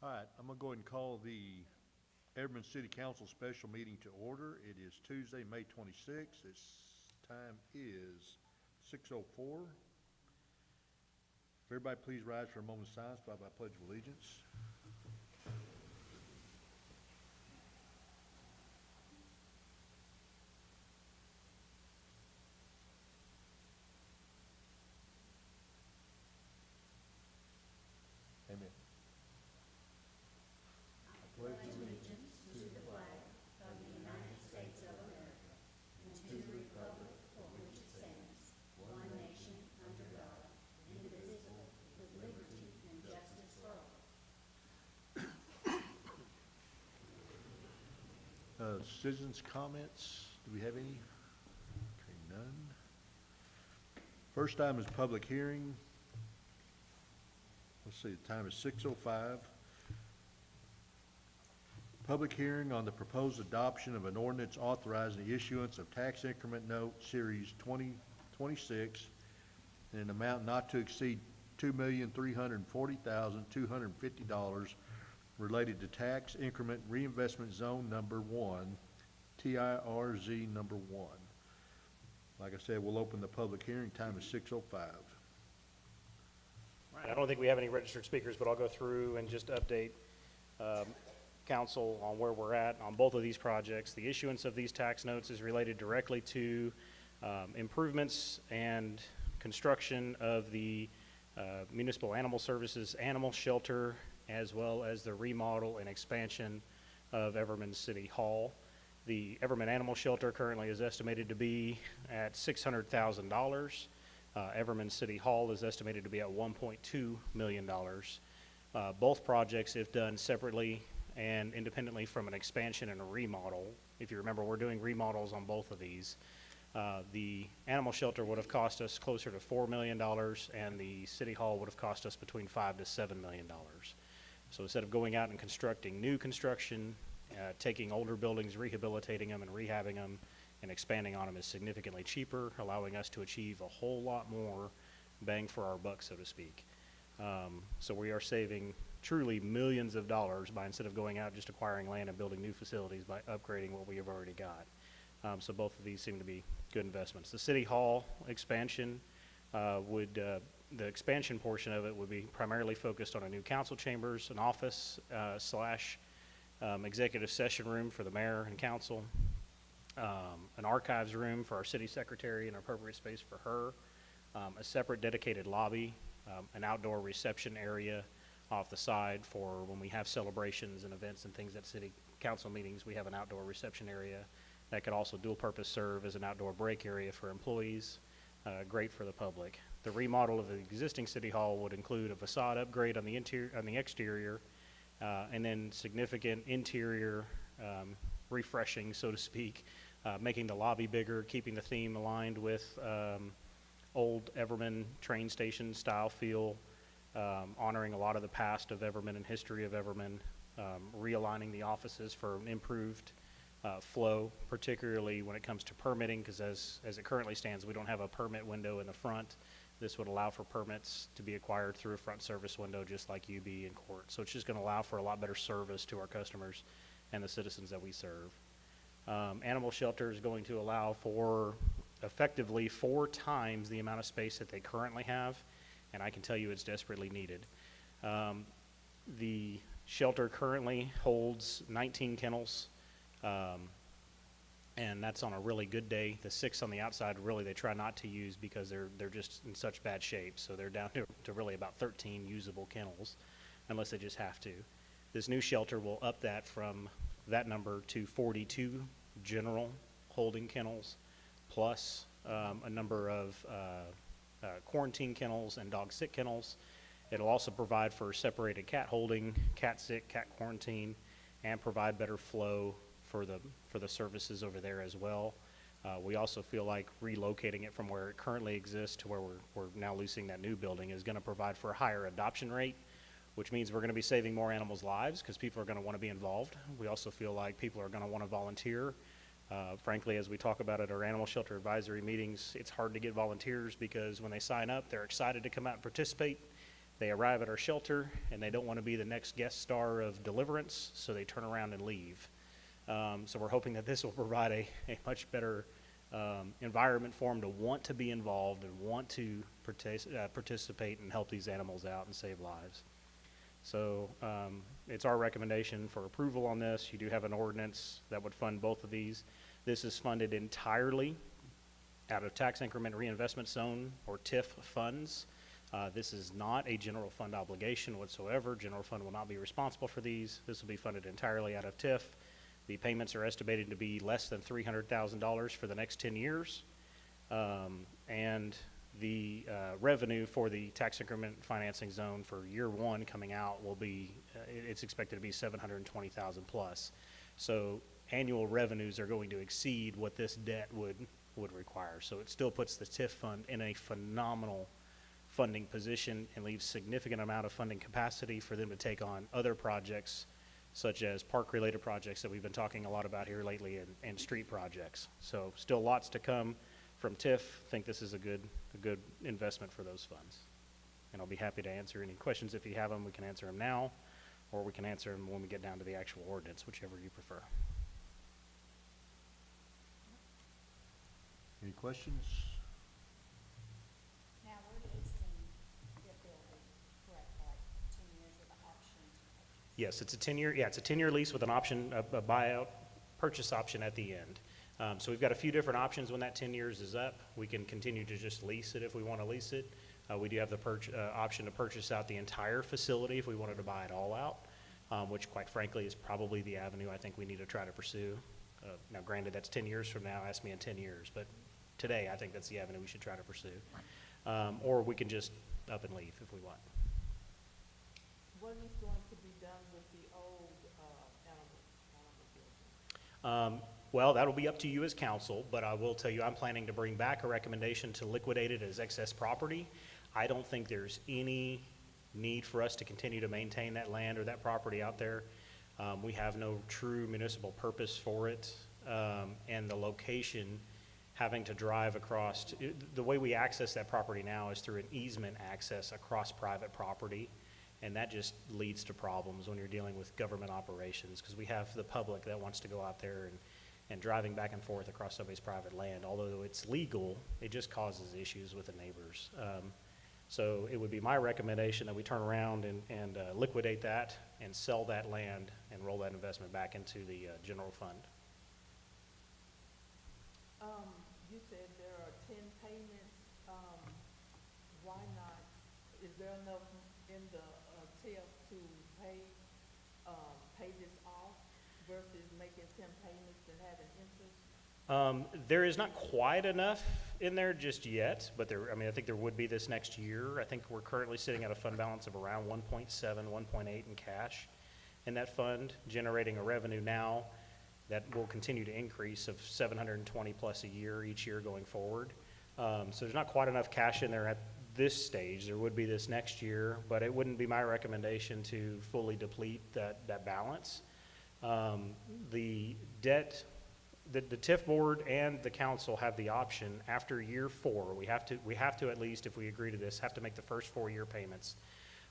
All right, I'm gonna go ahead and call the Everman City Council special meeting to order. It is Tuesday, May 26th. Its time is 6:04. If everybody please rise for a moment of silence by pledge of allegiance. Amen. I pledge allegiance to the flag of the United States of America and to the republic for which it stands, one nation, under God, indivisible, with liberty and justice for all. Citizens' comments, do we have any? Okay, none. First item is public hearing. Let's see, the time is 6:05. Public hearing on the proposed adoption of an ordinance authorizing the issuance of tax increment note series 2026 in an amount not to exceed $2,340,250 related to tax increment reinvestment zone number 1, TIRZ number 1. Like I said, we'll open the public hearing. Time is 6:05. Right. I don't think we have any registered speakers, but I'll go through and just update council on where we're at on both of these projects. The issuance of these tax notes is related directly to improvements and construction of the Municipal Animal Services animal shelter, as well as the remodel and expansion of Everman City Hall. The Everman Animal Shelter currently is estimated to be at $600,000. Everman City Hall is estimated to be at $1.2 million. Both projects, if done separately and independently from an expansion and a remodel, if you remember, we're doing remodels on both of these. The animal shelter would have cost us closer to $4 million, and the City Hall would have cost us between $5 to $7 million. So instead of going out and constructing new construction, taking older buildings, rehabilitating them and rehabbing them, and expanding on them is significantly cheaper, allowing us to achieve a whole lot more bang for our buck, so to speak. So we are saving truly millions of dollars by, instead of going out just acquiring land and building new facilities, by upgrading what we have already got. So both of these seem to be good investments. The City Hall expansion the expansion portion of it would be primarily focused on a new council chambers, an office slash executive session room for the mayor and council, an archives room for our city secretary and appropriate space for her, a separate dedicated lobby, an outdoor reception area off the side for when we have celebrations and events and things at city council meetings. We have an outdoor reception area that could also dual purpose serve as an outdoor break area for employees. Great for the public. The remodel of the existing city hall would include a facade upgrade on the exterior, and then significant interior refreshing, so to speak, making the lobby bigger, keeping the theme aligned with old Everman train station style feel, honoring a lot of the past of Everman and history of Everman, realigning the offices for an improved flow, particularly when it comes to permitting, because as it currently stands, we don't have a permit window in the front. This would allow for permits to be acquired through a front service window, just like UB and court. So it's just going to allow for a lot better service to our customers and the citizens that we serve. Animal shelter is going to allow for effectively 4 times the amount of space that they currently have, and I can tell you it's desperately needed. The shelter currently holds 19 kennels, and that's on a really good day. The 6 on the outside, really, they try not to use because they're just in such bad shape, so they're down to really about 13 usable kennels, unless they just have to. This new shelter will up that from that number to 42 general holding kennels, plus a number of quarantine kennels and dog sit kennels. It'll also provide for separated cat holding, cat sit, cat quarantine, and provide better flow for the services over there as well. We also feel like relocating it from where it currently exists to where we're now leasing that new building is going to provide for a higher adoption rate, which means we're going to be saving more animals' lives because people are going to want to be involved. We also feel like people are going to want to volunteer. Frankly, as we talk about at our animal shelter advisory meetings, it's hard to get volunteers because when they sign up, they're excited to come out and participate. They arrive at our shelter, and they don't want to be the next guest star of Deliverance, so they turn around and leave. So we're hoping that this will provide a much better environment for them to want to be involved and want to participate and help these animals out and save lives. So it's our recommendation for approval on this. You do have an ordinance that would fund both of these. This is funded entirely out of tax increment reinvestment zone, or TIF funds. This is not a general fund obligation whatsoever. General fund will not be responsible for these. This will be funded entirely out of TIF. The payments are estimated to be less than $300,000 for the next 10 years. And the revenue for the tax increment financing zone for year one coming out will be, it's expected to be $720,000 plus. So annual revenues are going to exceed what this debt would require. So it still puts the TIF fund in a phenomenal funding position and leaves significant amount of funding capacity for them to take on other projects, such as park-related projects that we've been talking a lot about here lately, and street projects. So still lots to come from TIF. I think this is a good investment for those funds. And I'll be happy to answer any questions if you have them. We can answer them now, or we can answer them when we get down to the actual ordinance, whichever you prefer. Any questions? Now, we're leasing the building, correct, like 10 years with an option to purchase? Yes, it's a 10-year, it's a 10-year lease with an option, a buyout purchase option at the end. So we've got a few different options when that 10 years is up. We can continue to just lease it if we want to lease it. We do have the option to purchase out the entire facility if we wanted to buy it all out, which quite frankly is probably the avenue I think we need to try to pursue. Now granted, that's 10 years from now, ask me in 10 years, but today I think that's the avenue we should try to pursue. Or we can just up and leave if we want. What is going to be done with the old animal building? Well, that'll be up to you as council, but I will tell you I'm planning to bring back a recommendation to liquidate it as excess property. I don't think there's any need for us to continue to maintain that land or that property out there. We have no true municipal purpose for it, and the location, having to drive across, the way we access that property now is through an easement access across private property, and that just leads to problems when you're dealing with government operations, because we have the public that wants to go out there and driving back and forth across somebody's private land. Although it's legal, it just causes issues with the neighbors. So it would be my recommendation that we turn around and liquidate that and sell that land and roll that investment back into the general fund. You said there are 10 payments. Why not? Is there enough in the TIF to pay this off versus making 10 payments and having interest? There is not quite enough in there just yet, but I think there would be this next year. I think we're currently sitting at a fund balance of around 1.7, 1.8 in cash in that fund, generating a revenue now that will continue to increase of 720 plus a year each year going forward. So there's not quite enough cash in there at this stage. There would be this next year, but it wouldn't be my recommendation to fully deplete that balance. The debt, the TIF board and the council have the option after year 4. We have to at least, if we agree to this, have to make the first 4-year payments.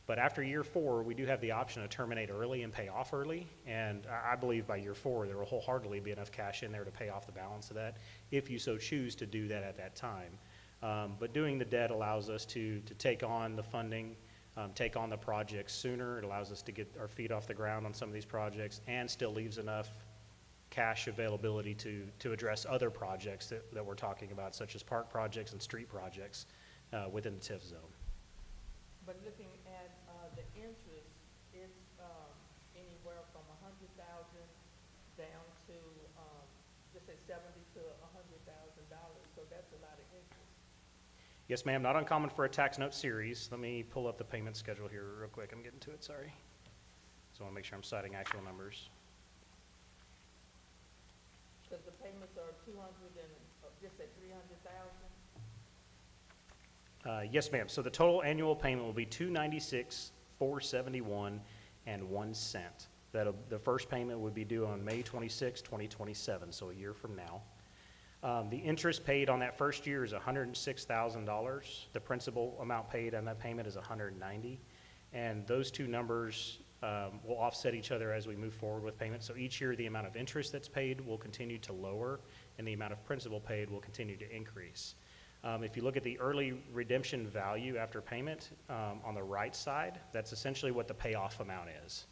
But after year 4, we do have the option to terminate early and pay off early. And I believe by year 4, there will wholeheartedly be enough cash in there to pay off the balance of that, if you so choose to do that at that time. But doing the debt allows us to take on the funding, take on the projects sooner. It allows us to get our feet off the ground on some of these projects, and still leaves enough cash availability to address other projects that we're talking about, such as park projects and street projects within the TIF zone. But looking at the interest, it's anywhere from 100,000 down to just say 70 to $100,000. So that's a lot of interest. Yes, ma'am. Not uncommon for a tax note series. Let me pull up the payment schedule here real quick. I'm getting to it. Sorry. So I want to make sure I'm citing actual numbers. Because the payments are 200 and just at 300,000. Yes, ma'am. So the total annual payment will be $296,471 and 1 cent. The first payment would be due on May 26, 2027, so a year from now. The interest paid on that first year is $106,000. The principal amount paid on that payment is $190,000. And those two numbers will offset each other as we move forward with payments. So each year, the amount of interest that's paid will continue to lower, and the amount of principal paid will continue to increase. If you look at the early redemption value after payment on the right side, that's essentially what the payoff amount is.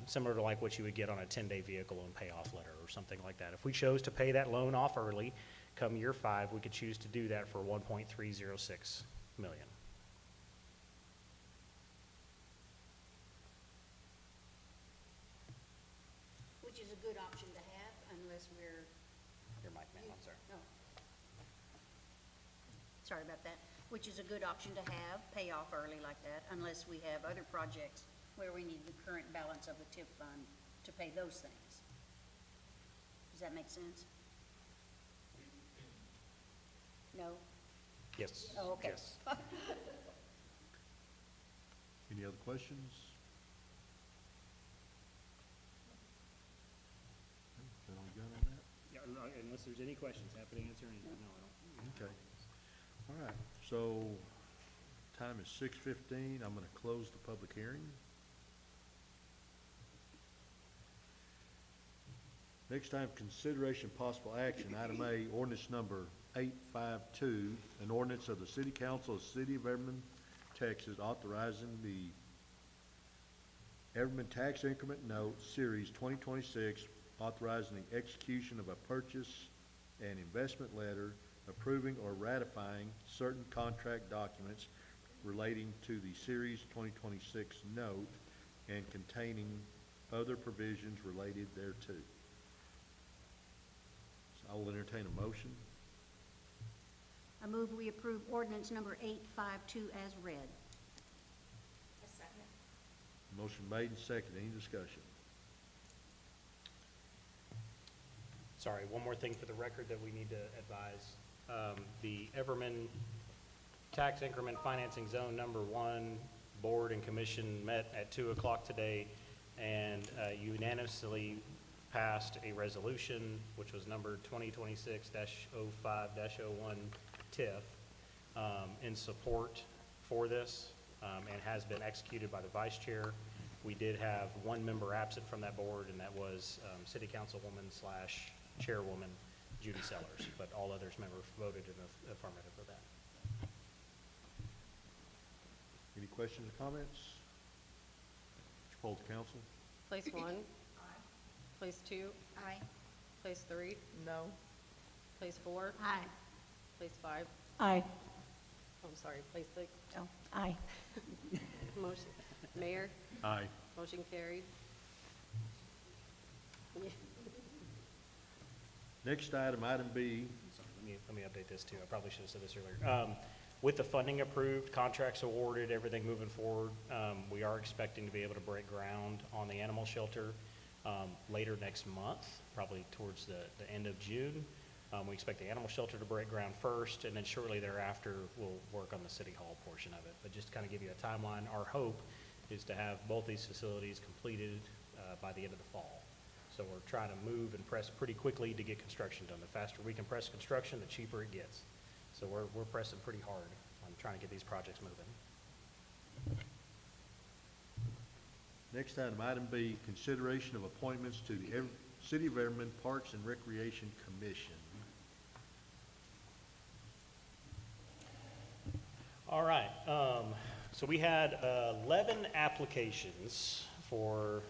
Similar to like what you would get on a 10-day vehicle loan payoff letter or something like that. If we chose to pay that loan off early, come year 5, we could choose to do that for $1.306 million. Which is a good option to have unless we're. Your mic, ma'am, I'm sorry. Oh. Sorry about that. Which is a good option to have, pay off early like that, unless we have other projects where we need the current balance of the TIF fund to pay those things. Does that make sense? No? Yes. Oh, okay. Yes. Any other questions? Is that all you got on that? Yeah, unless there's any questions, happy to answer anything. No, I don't. Okay. All right, so time is 6:15. I'm going to close the public hearing. Next item, consideration possible action, item A, ordinance number 852, an ordinance of the City Council of the City of Everman, Texas, authorizing the Everman Tax Increment Note Series 2026, authorizing the execution of a purchase and investment letter, approving or ratifying certain contract documents relating to the Series 2026 note and containing other provisions related thereto. So I will entertain a motion. I move we approve ordinance number 852 as read. A second. Motion made and seconded. Any discussion? Sorry, one more thing for the record that we need to advise. The Everman Tax Increment Financing Zone Number 1 Board and Commission met at 2 o'clock today and unanimously passed a resolution, which was number 2026-05-01 TIF, in support for this, and has been executed by the Vice Chair. We did have one member absent from that board, and that was City Councilwoman / Chairwoman Judy Sellers, but all others members voted in the affirmative of that. Any questions or comments? Would you poll the council? Place 1. Aye. Place 2. Aye. Place 3. No. Place 4. Aye. Place 5. Aye. Oh, I'm sorry, place 6. Oh, aye. Motion, Mayor, Aye. motion carried. Yeah. Next item, item B, Sorry, let me update this too. I probably should have said this earlier. With the funding approved, contracts awarded, everything moving forward, we are expecting to be able to break ground on the animal shelter later next month, probably towards the end of June. We expect the animal shelter to break ground first, and then shortly thereafter, we'll work on the city hall portion of it. But just to kind of give you a timeline, our hope is to have both these facilities completed by the end of the fall. So we're trying to move and press pretty quickly to get construction done. The faster we can press construction, the cheaper it gets. So we're pressing pretty hard on trying to get these projects moving. next item, item B, consideration of appointments to the City of Everman Parks and Recreation Commission. All right, so we had 11 applications for,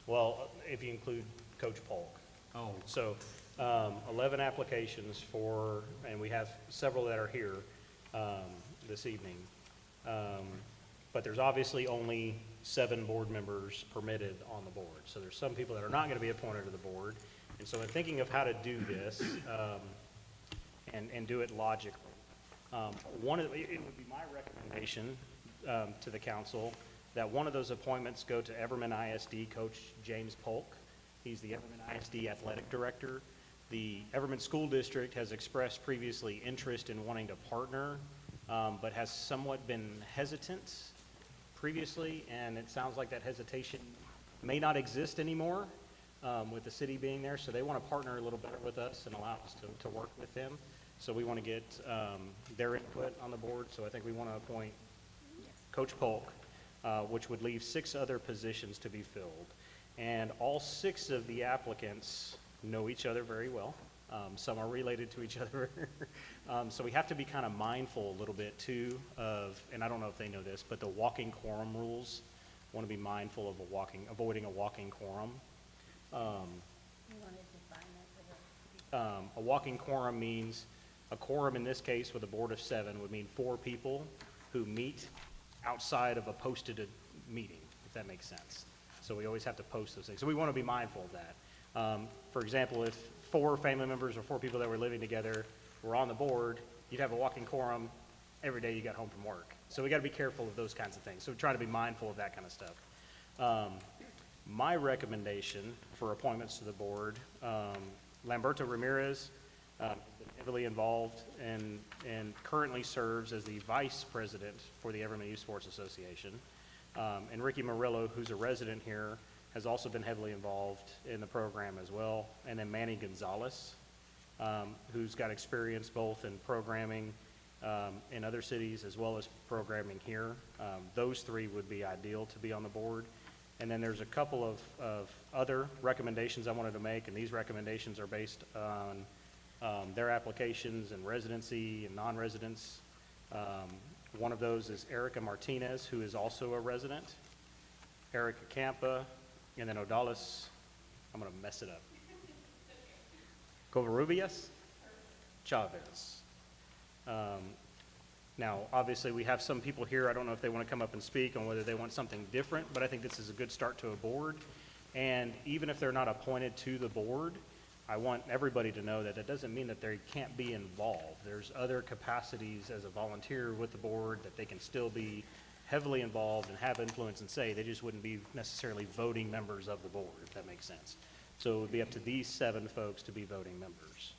well, if you include Coach Polk. Oh, So 11 applications for, and we have several that are here this evening. But there's obviously only 7 board members permitted on the board. So there's some people that are not going to be appointed to the board. And so in thinking of how to do this and do it logically, it would be my recommendation to the council that one of those appointments go to Everman ISD Coach James Polk. He's the Everman ISD Athletic Director. The Everman School District has expressed previously interest in wanting to partner, but has somewhat been hesitant previously, and it sounds like that hesitation may not exist anymore. with the city being there, so they want to partner a little better with us and allow us to work with them. So we want to get their input on the board, so I think we want to appoint Coach Polk, which would leave 6 other positions to be filled. And all 6 of the applicants know each other very well. Some are related to each other. So we have to be kind of mindful a little bit too of, and I don't know if they know this, but the walking quorum rules. Want to be mindful of avoiding a walking quorum. You want to define that for the, A walking quorum means, a quorum in this case with a board of 7 would mean 4 people who meet outside of a posted meeting, if that makes sense. So we always have to post those things. So we want to be mindful of that. For example, if 4 family members or 4 people that were living together were on the board, you'd have a walking quorum every day you got home from work. So we got to be careful of those kinds of things. So we try to be mindful of that kind of stuff. My recommendation for appointments to the board, Lamberto Ramirez, has been heavily involved and currently serves as the vice president for the Everman Youth Sports Association. And Ricky Murillo, who's a resident here, has also been heavily involved in the program as well. And then Manny Gonzalez, who's got experience both in programming in other cities as well as programming here. Those 3 would be ideal to be on the board. And then there's a couple of other recommendations I wanted to make, and these recommendations are based on their applications and residency and non-residents. One of those is Erica Martinez, who is also a resident, Erica Campa, and then Odalis, I'm going to mess it up, Covarrubias Chavez. Now, obviously, we have some people here. I don't know if they want to come up and speak on whether they want something different, but I think this is a good start to a board. And even if they're not appointed to the board, I want everybody to know that that doesn't mean that they can't be involved. There's other capacities as a volunteer with the board that they can still be heavily involved and have influence and say. They just wouldn't be necessarily voting members of the board, if that makes sense. So it would be up to these 7 folks to be voting members.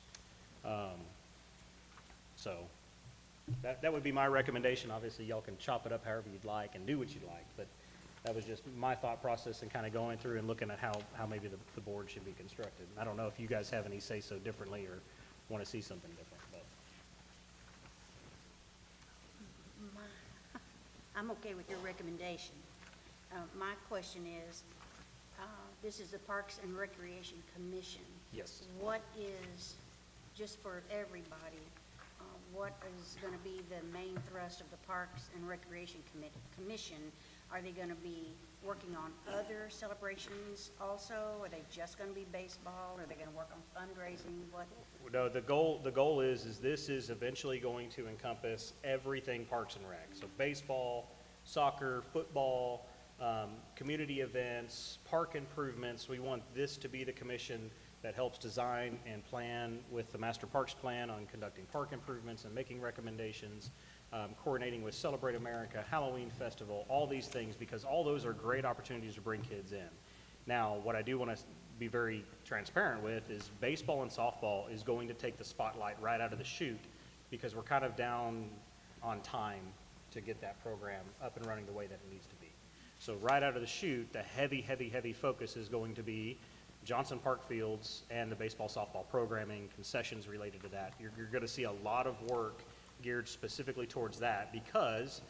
So that would be my recommendation. Obviously, y'all can chop it up however you'd like and do what you'd like, but that was just my thought process and kind of going through and looking at how maybe the board should be constructed. I don't know if you guys have any say so differently or want to see something different, but. I'm okay with your recommendation. My question is, this is the Parks and Recreation Commission. Yes. What is, just for everybody, what is going to be the main thrust of the Parks and Recreation Commission? Are they going to be working on other celebrations also? Are they just going to be baseball? Are they going to work on fundraising? What? No, the goal is this is eventually going to encompass everything Parks and Rec. So baseball, soccer, football, community events, park improvements. We want this to be the commission that helps design and plan with the Master Parks Plan on conducting park improvements and making recommendations, coordinating with Celebrate America, Halloween Festival, all these things, because all those are great opportunities to bring kids in. Now, what I do want to be very transparent with is baseball and softball is going to take the spotlight right out of the chute because we're kind of down on time to get that program up and running the way that it needs to be. So right out of the chute, the heavy focus is going to be Johnson Park Fields and the baseball softball programming, concessions related to that. You're going to see a lot of work geared specifically towards that because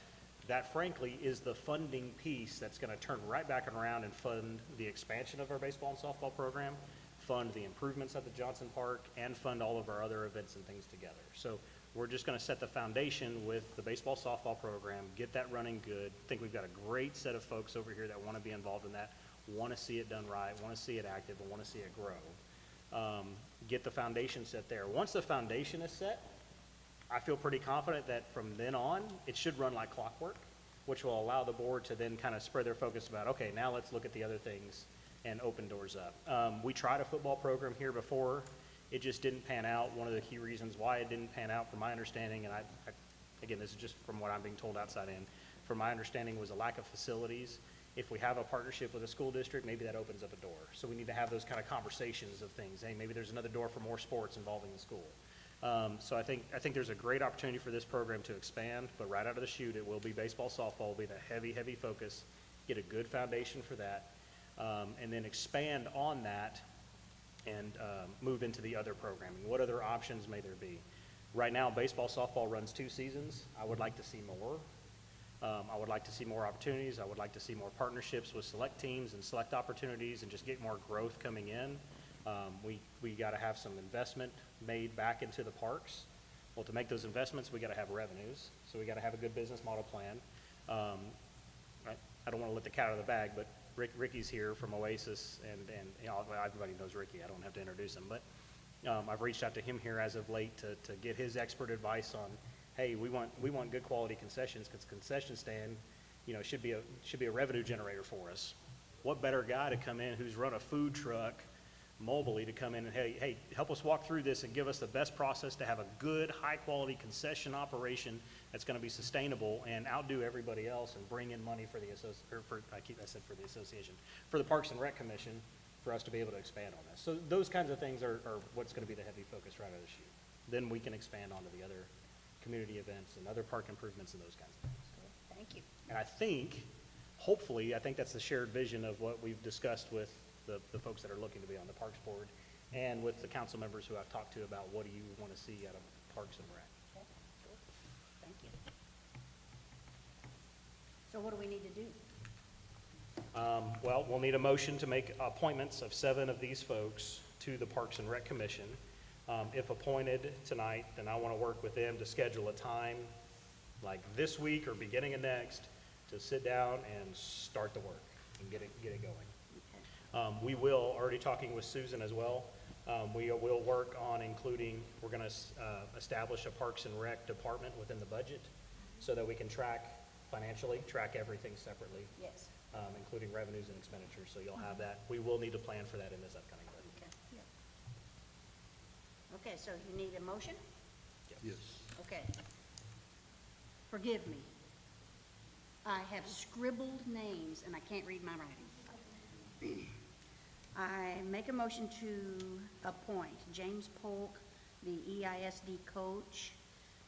that frankly is the funding piece that's going to turn right back around and fund the expansion of our baseball and softball program, fund the improvements at the Johnson Park, and fund all of our other events and things together. So we're just going to set the foundation with the baseball softball program, get that running good. I think we've got a great set of folks over here that want to be involved in that, want to see it done right, want to see it active, and want to see it grow. Get the foundation set there. Once the foundation is set, I feel pretty confident that from then on, it should run like clockwork, which will allow the board to then kind of spread their focus about, okay, now let's look at the other things and open doors up. We tried a football program here before. It just didn't pan out. One of the key reasons why it didn't pan out, from my understanding, and again, this is just from what I'm being told outside in, from my understanding was a lack of facilities. If we have a partnership with a school district, maybe that opens up a door. So we need to have those kind of conversations of things. Hey, maybe there's another door for more sports involving the school. So I think there's a great opportunity for this program to expand, but right out of the chute, it will be baseball, softball will be the heavy focus. Get a good foundation for that. and then expand on that and move into the other programming. What other options may there be? Right now, baseball, softball runs 2 seasons. I would like to see more. I would like to see more opportunities. I would like to see more partnerships with select teams and select opportunities and just get more growth coming in. We got to have some investment made back into the parks. Well, to make those investments, we got to have revenues. So we got to have a good business model plan. I don't want to let the cat out of the bag, but Ricky's here from Oasis, and you know, everybody knows Ricky. I don't have to introduce him, but I've reached out to him here as of late to get his expert advice on, hey, we want good quality concessions, because concession stand, you know, should be a revenue generator for us. What better guy to come in who's run a food truck mobily to come in and, hey, help us walk through this and give us the best process to have a good, high-quality concession operation that's going to be sustainable and outdo everybody else and bring in money for the association, for the Parks and Rec Commission, for us to be able to expand on this. So those kinds of things are what's going to be the heavy focus right out of the chute. Then we can expand onto the other community events and other park improvements and those kinds of things. Thank you. And I think, hopefully, I think that's the shared vision of what we've discussed with the folks that are looking to be on the Parks Board and with the council members who I've talked to about what do you want to see out of Parks and Rec. Okay, cool. Thank you. So what do we need to do? Well, we'll need a motion to make appointments of 7 of these folks to the Parks and Rec Commission. If appointed tonight, then I want to work with them to schedule a time, like this week or beginning of next, to sit down and start the work and get it going. We will, already talking with Susan as well, we will work on including, we're going to establish a Parks and Rec department within the budget so that we can financially track everything separately, Yes. including revenues and expenditures. So you'll have that. We will need to plan for that in this upcoming budget. Okay. Okay, so you need a motion? Yes. Okay. Forgive me. I have scribbled names and I can't read my writing. I make a motion to appoint James Polk, the EISD coach,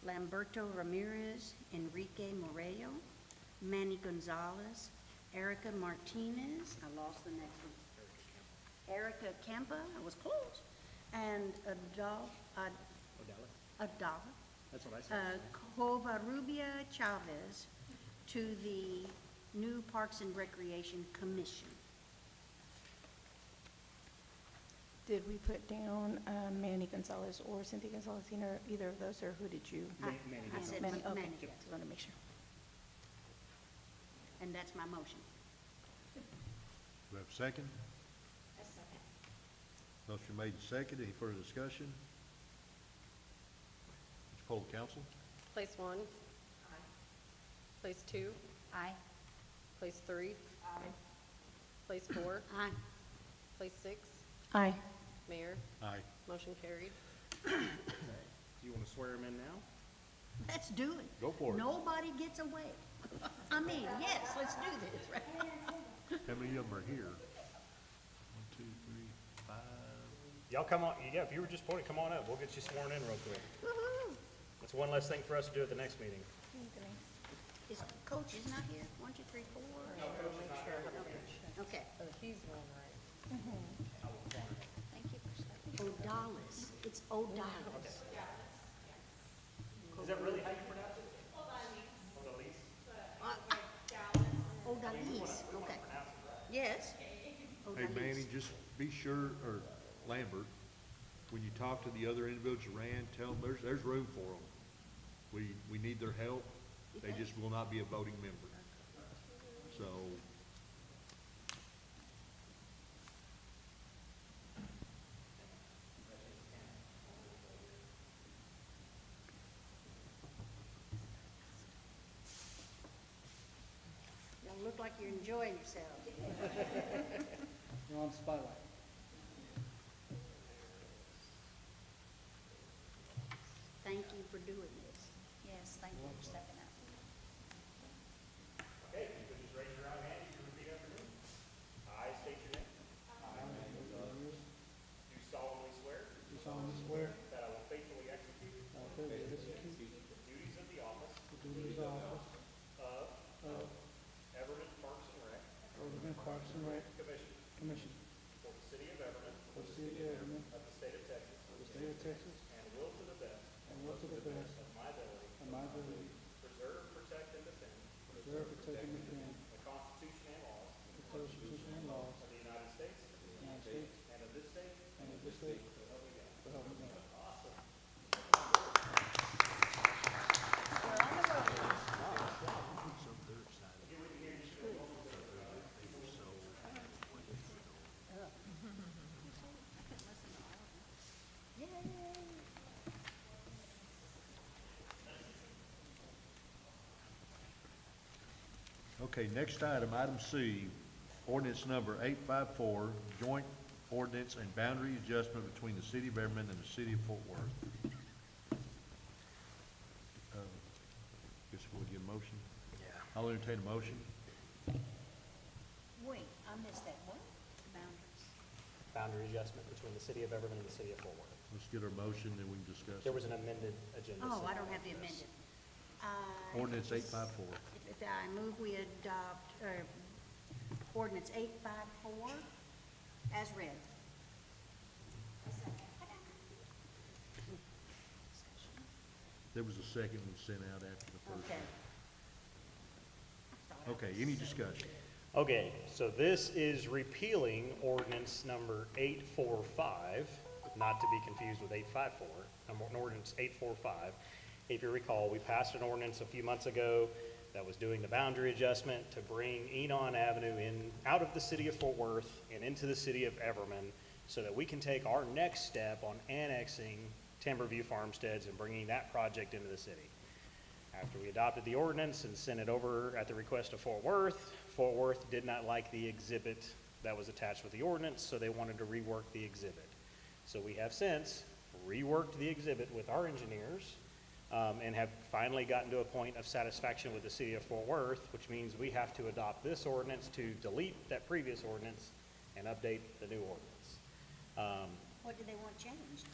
Lamberto Ramirez, Enrique Morello, Manny Gonzalez, Erica Martinez, I lost the next one, Erica Campa, I was close, and Adala, That's what I said. Covarrubia Chavez to the new Parks and Recreation Commission. Did we put down Manny Gonzalez or Cynthia Gonzalez, either of those, or who did you? Manny I said Manny, okay, Manny, just want to make sure. and that's my motion. Do we have a second? A second. Motion made and seconded. Any further discussion? Would you poll the council? Place 1. Place 2. Aye. Place 3. Place 4. Aye. Place 6. Aye. Mayor, Aye. motion carried. Do you want to swear him in now? Let's do it. Go for it. Nobody gets away. I mean, yes, let's do this, right? How many of them are here? 1, 2, 3, 5. Y'all come on, yeah, if you were just pointing, come on up. We'll get you sworn in real quick. Woo-hoo. That's one less thing for us to do at the next meeting. Is coach is not here? 1, 2, 3, 4? Okay. Oh, he's one, right? Thank you for stepping. Odalis. It's Odalis. Is that really how you pronounce it? Odalis. Okay. Yes. Hey, Odalis. Manny, just be sure, or Lambert, when you talk to the other individuals around, tell them there's room for them. We need their help. They just will not be a voting member. So, Y'all look like you're enjoying yourselves. You're on spotlight. Thank you for doing this. Yes, thank you for stepping up. Okay, you can just raise your right hand, you can repeat after me. I state your name. Do solemnly swear Do solemnly swear that I will faithfully execute that I will faithfully execute the duties of the office the duties of office of of Everman Parks and Rec Everman Parks and Rec Commission Commission for the city of Everman for the city of Everman of the state of Texas of the state of Texas and will to the best and will to the best of my ability of my ability preserve, protect, and defend preserve, protect, and defend the Constitution and laws the Constitution and laws of the United States of the United States and of this state, and of this state, so help me God. so help me God. Awesome. Okay, next item, item C, ordinance number 854, joint ordinance and boundary adjustment between the city of Everman and the city of Fort Worth. Guess we'll get a motion. Yeah. I'll entertain a motion. Wait, I missed that, what? Boundaries. Boundary adjustment between the city of Everman and the city of Fort Worth. Let's get our motion, then we can discuss it. There was an amended agenda. Oh, set. I don't have the amended. Ordinance 854. If I move we adopt, ordinance 854 as read. There was a second one sent out after the first Okay. one. Okay, any discussion? Okay, so this is repealing ordinance number 845, not to be confused with 854, ordinance 845. If you recall, we passed an ordinance a few months ago that was doing the boundary adjustment to bring Enon Avenue in, out of the city of Fort Worth and into the city of Everman, so that we can take our next step on annexing Timberview Farmsteads and bringing that project into the city. After we adopted the ordinance and sent it over at the request of Fort Worth did not like the exhibit that was attached with the ordinance, so they wanted to rework the exhibit. So we have since reworked the exhibit with our engineers, and have finally gotten to a point of satisfaction with the city of Fort Worth, which means we have to adopt this ordinance to delete that previous ordinance and update the new ordinance. What do they want changed?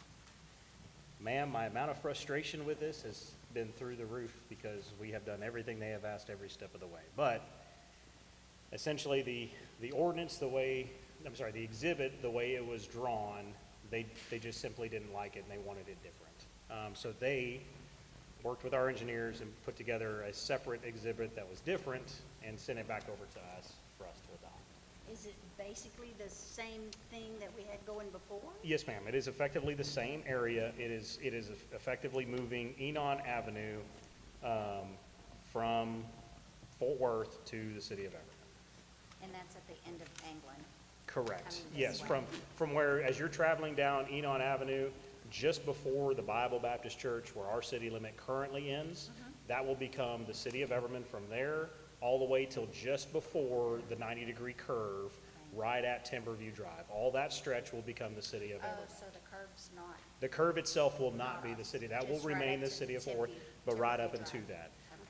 Ma'am, my amount of frustration with this has been through the roof because we have done everything they have asked every step of the way. But essentially, the ordinance, the exhibit, the way it was drawn, they just simply didn't like it and they wanted it different. So they worked with our engineers and put together a separate exhibit that was different and sent it back over to us for us to adopt. Is it basically the same thing that we had going before? Yes, ma'am. It is effectively the same area. It is effectively moving Enon Avenue from Fort Worth to the city of Everman. And that's at the end of Anglin. Correct. Coming this Yes, way. from where, as you're traveling down Enon Avenue, just before the Bible Baptist Church, where our city limit currently ends, that will become the city of Everman from there all the way till just before the 90-degree curve, right at Timberview Drive. All that stretch will become the city of Oh, Everman. so the curb's not, The curve itself will not be the city. That will Just right remain up the to city the of Fort Worth, Timberview- but right up Timberview into Drive.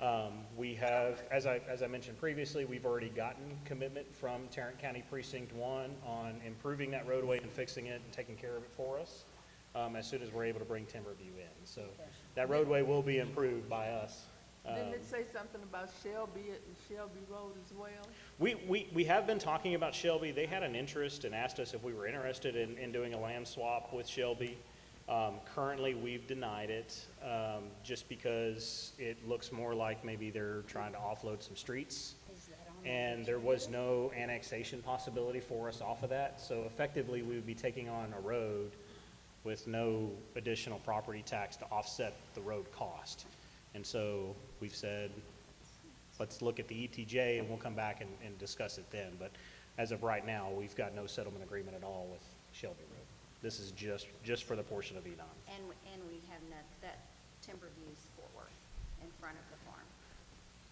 that. We have, as I mentioned previously, we've already gotten commitment from Tarrant County Precinct 1 on improving that roadway and fixing it and taking care of it for us, as soon as we're able to bring Timberview in. So that roadway will be improved by us. Didn't it say something about Shelby Road as well? We have been talking about Shelby. They had an interest and asked us if we were interested in doing a land swap with Shelby. Currently, we've denied it, just because it looks more like maybe they're trying to offload some streets. is that on? the And there was no annexation possibility for us off of that. So effectively, we would be taking on a road with no additional property tax to offset the road cost. And so we've said, let's look at the ETJ and we'll come back and discuss it then. But as of right now, we've got no settlement agreement at all with Shelby Road. This is just for the portion of Enon. And we have that Timberview's Fort Worth in front of the farm.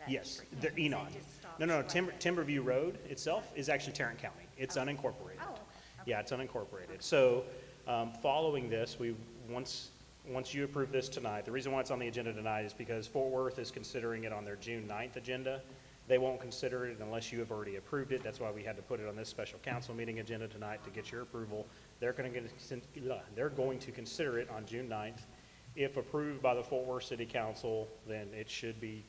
That Yes, street. the Because it Enon. just stops No, right there. Timberview Road itself is actually Tarrant County. It's Oh. unincorporated. Oh, okay. Yeah, it's unincorporated. So, following this, once you approve this tonight, the reason why it's on the agenda tonight is because Fort Worth is considering it on their June 9th agenda. They won't consider it unless you have already approved it. That's why we had to put it on this special council meeting agenda tonight to get your approval. They're going to consider it on June 9th. If approved by the Fort Worth City Council, then it should be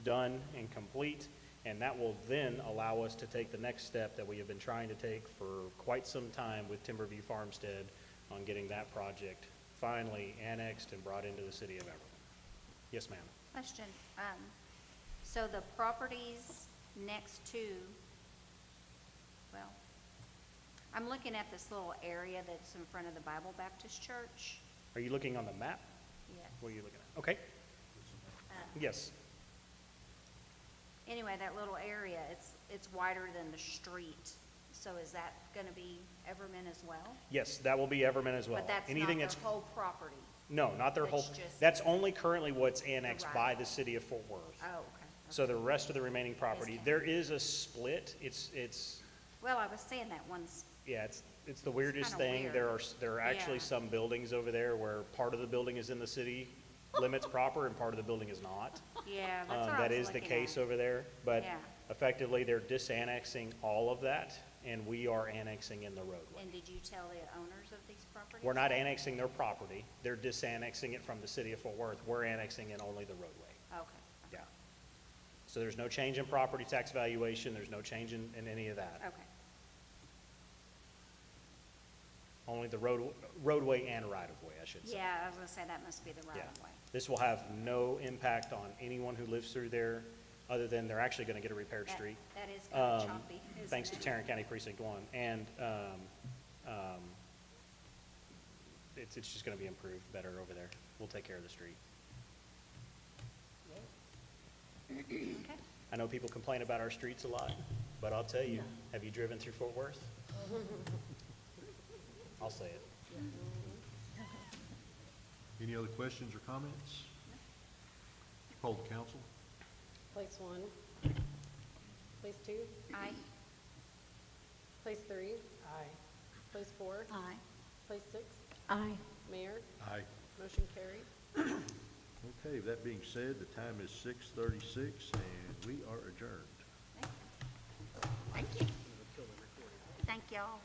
done and complete. And that will then allow us to take the next step that we have been trying to take for quite some time with Timberview Farmstead on getting that project finally annexed and brought into the city of Everman. Yes, ma'am. Question, so the properties next to, well, I'm looking at this little area that's in front of the Bible Baptist Church. Are you looking on the map? Yes. What are you looking at? Okay, yes. Anyway, that little area, it's wider than the street. So is that gonna be Everman as well? Yes, that will be Everman as well. But that's Anything not that's their whole property? No, not their whole, That's just- that's only currently what's annexed right by of the way. city of Fort Worth. Oh, okay. So the rest of the remaining property, Okay. there is a split, it's, Well, I was saying that one's, yeah, it's the weirdest kinda thing. weird. There are actually Yeah. some buildings over there where part of the building is in the city limits proper and part of the building is not. yeah, that's what I That was is the looking case at. over there, but Yeah. effectively, they're disannexing all of that, and we are annexing in the roadway. And did you tell the owners of these properties? We're not annexing their property, they're disannexing it from the city of Fort Worth, we're annexing in only the roadway, Okay. yeah. So there's no change in property tax valuation, there's no change in any of that. Okay. Only the roadway and right-of-way, I should say. Yeah, I was gonna say that must be the right Yeah. of way. This will have no impact on anyone who lives through there, other than they're actually gonna get a repaired That- street. That is kinda um, choppy, isn't Thanks to it? Tarrant County Precinct 1, and it's just gonna be improved better over there. We'll take care of the street. Okay. I know people complain about our streets a lot, but I'll tell you, have you driven through Fort Worth? I'll say it. Any other questions or comments? Poll the council. Place 1. Place 2. Aye. Place 3. Aye. Place 4. Aye. Place 6. Aye. Mayor, Aye. motion carried. Okay, that being said, the time is 6:36 and we are adjourned. Thank you. Thank y'all.